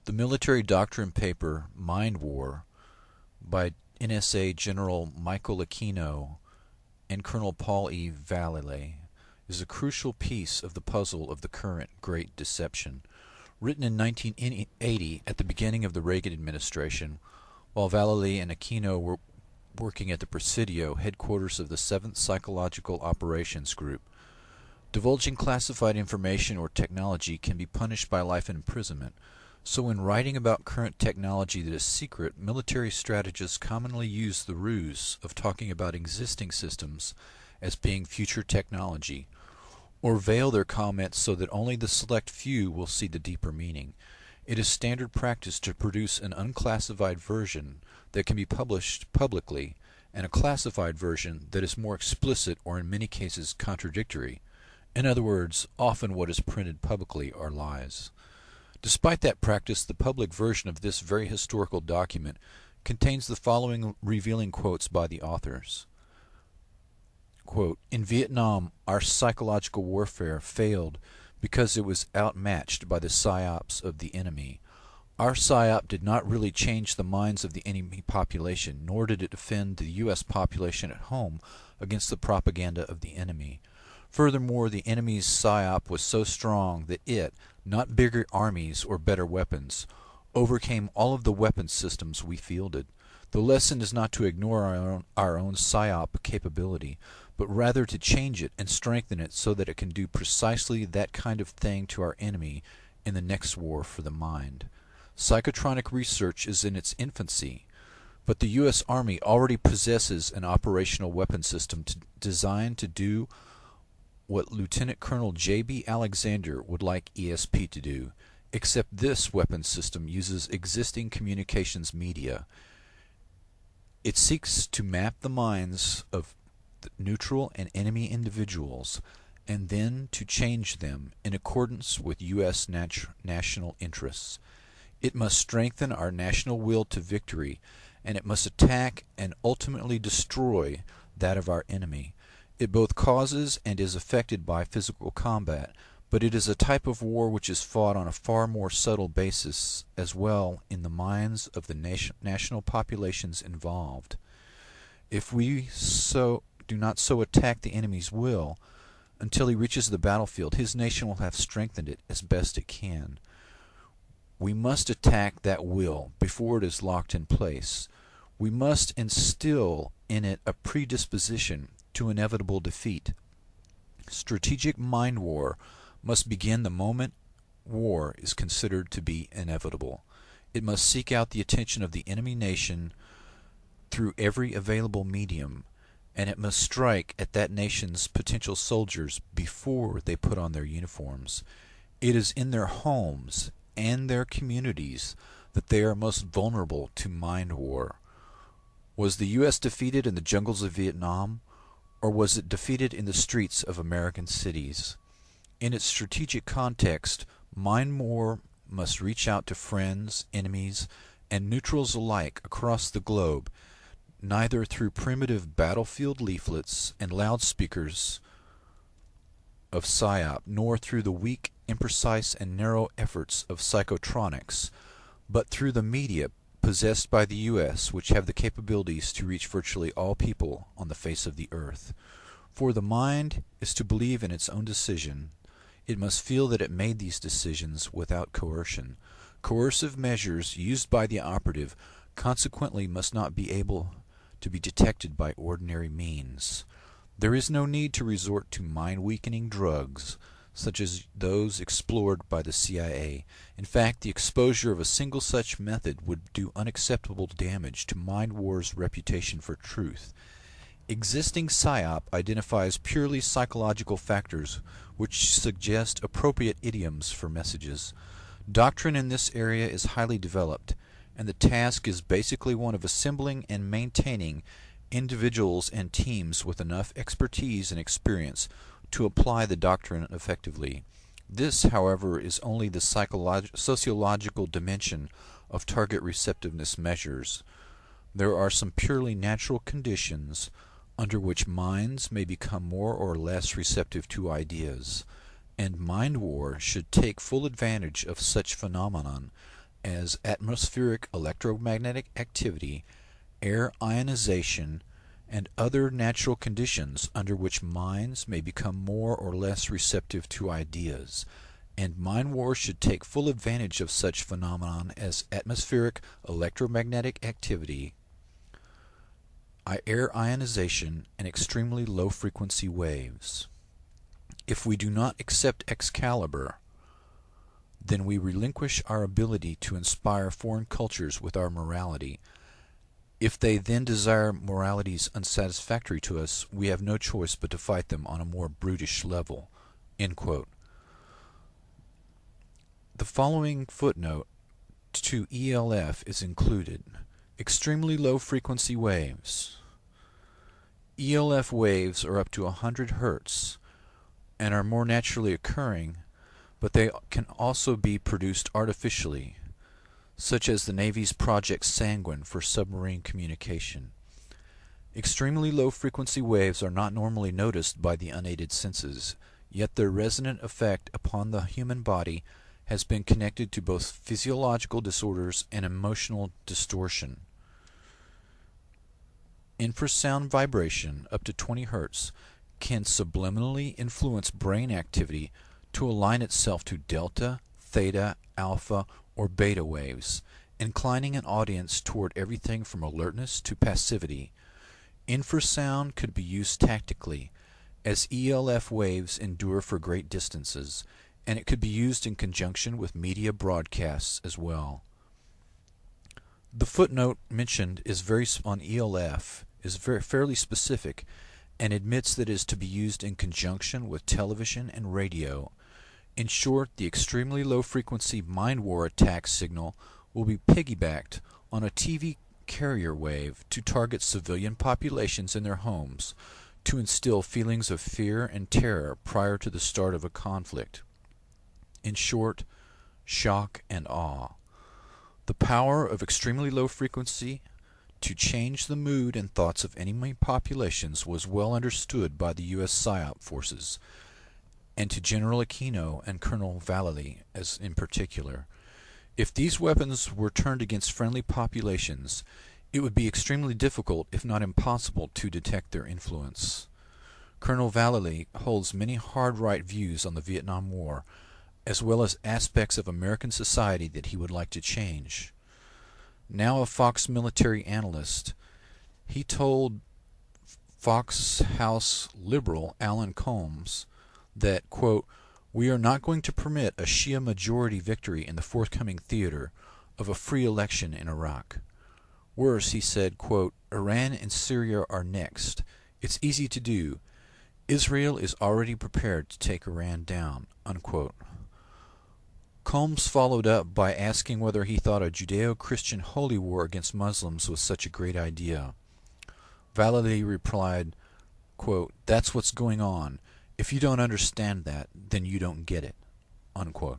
The military doctrine paper Mind War by NSA General Michael Aquino and Colonel Paul E. Vallely is a crucial piece of the puzzle of the current Great Deception. Written in 1980 at the beginning of the Reagan administration, while Vallely and Aquino were working at the Presidio, headquarters of the 7th Psychological Operations Group. Divulging classified information or technology can be punished by life imprisonment. So in writing about current technology that is secret, military strategists commonly use the ruse of talking about existing systems as being future technology, or veil their comments so that only the select few will see the deeper meaning. It is standard practice to produce an unclassified version that can be published publicly, and a classified version that is more explicit or in many cases contradictory. In other words, often what is printed publicly are lies. Despite that practice, the public version of this very historical document contains the following revealing quotes by the authors. Quote, "In Vietnam, our psychological warfare failed because it was outmatched by the psyops of the enemy. Our psyop did not really change the minds of the enemy population, nor did it defend the U.S. population at home against the propaganda of the enemy. Furthermore, the enemy's psyop was so strong that it, not bigger armies or better weapons, overcame all of the weapon systems we fielded. The lesson is not to ignore our own psyop capability, but rather to change it and strengthen it so that it can do precisely that kind of thing to our enemy in the next war for the mind. Psychotronic research is in its infancy, but the U.S. Army already possesses an operational weapon system designed to do what Lieutenant Colonel J.B. Alexander would like ESP to do, except this weapon system uses existing communications media. It seeks to map the minds of neutral and enemy individuals, and then to change them in accordance with U.S. national interests. It must strengthen our national will to victory, and it must attack and ultimately destroy that of our enemy. It both causes and is affected by physical combat, but it is a type of war which is fought on a far more subtle basis as well in the minds of the national populations involved. If we do not so attack the enemy's will, until he reaches the battlefield, his nation will have strengthened it as best it can. We must attack that will before it is locked in place. We must instill in it a predisposition to inevitable defeat. Strategic mind war must begin the moment war is considered to be inevitable. It must seek out the attention of the enemy nation through every available medium, and it must strike at that nation's potential soldiers before they put on their uniforms. It is in their homes and their communities that they are most vulnerable to mind war. Was the U.S. defeated in the jungles of Vietnam, or was it defeated in the streets of American cities? In its strategic context, mind war must reach out to friends, enemies, and neutrals alike across the globe, neither through primitive battlefield leaflets and loudspeakers of PSYOP, nor through the weak, imprecise, and narrow efforts of psychotronics, but through the media possessed by the U.S., which have the capabilities to reach virtually all people on the face of the earth. For the mind is to believe in its own decision. It must feel that it made these decisions without coercion. Coercive measures used by the operative consequently must not be able to be detected by ordinary means. There is no need to resort to mind-weakening drugs, such as those explored by the CIA. In fact, the exposure of a single such method would do unacceptable damage to mind war's reputation for truth. Existing PSYOP identifies purely psychological factors which suggest appropriate idioms for messages. Doctrine in this area is highly developed, and the task is basically one of assembling and maintaining individuals and teams with enough expertise and experience to apply the doctrine effectively. This, however, is only the sociological dimension of target receptiveness measures. There are some purely natural conditions under which minds may become more or less receptive to ideas, and mind war should take full advantage of such phenomenon as atmospheric electromagnetic activity, air ionization, and other natural conditions under which minds may become more or less receptive to ideas, and mind war should take full advantage of such phenomenon as atmospheric electromagnetic activity, air ionization, and extremely low frequency waves. If we do not accept Excalibur, then we relinquish our ability to inspire foreign cultures with our morality. If they then desire moralities unsatisfactory to us, we have no choice but to fight them on a more brutish level." End quote. The following footnote to ELF is included. Extremely low frequency waves. ELF waves are up to 100 Hz and are more naturally occurring, but they can also be produced artificially, such as the Navy's Project Sanguine for submarine communication. Extremely low frequency waves are not normally noticed by the unaided senses, yet their resonant effect upon the human body has been connected to both physiological disorders and emotional distortion. Infrasound vibration, up to 20 Hz, can subliminally influence brain activity to align itself to delta, theta, alpha, or beta waves, inclining an audience toward everything from alertness to passivity. Infrasound could be used tactically, as ELF waves endure for great distances, and it could be used in conjunction with media broadcasts as well. The footnote mentioned on ELF is fairly specific and admits that it is to be used in conjunction with television and radio. In short, the extremely low frequency mind war attack signal will be piggybacked on a TV carrier wave to target civilian populations in their homes, to instill feelings of fear and terror prior to the start of a conflict. In short, shock and awe. The power of extremely low frequency to change the mood and thoughts of enemy populations was well understood by the U.S. PSYOP forces, and to General Aquino and Colonel Vallely as in particular. If these weapons were turned against friendly populations, it would be extremely difficult, if not impossible, to detect their influence. Colonel Vallely holds many hard-right views on the Vietnam War, as well as aspects of American society that he would like to change. Now a Fox military analyst, he told Fox House liberal Alan Colmes that, quote, "We are not going to permit a Shia majority victory in the forthcoming theater of a free election in Iraq. Worse," he said, quote, "Iran and Syria are next. It's easy to do. Israel is already prepared to take Iran down," unquote. Colmes followed up by asking whether he thought a Judeo-Christian holy war against Muslims was such a great idea. Vallely replied, quote, "That's what's going on. If you don't understand that, then you don't get it," unquote.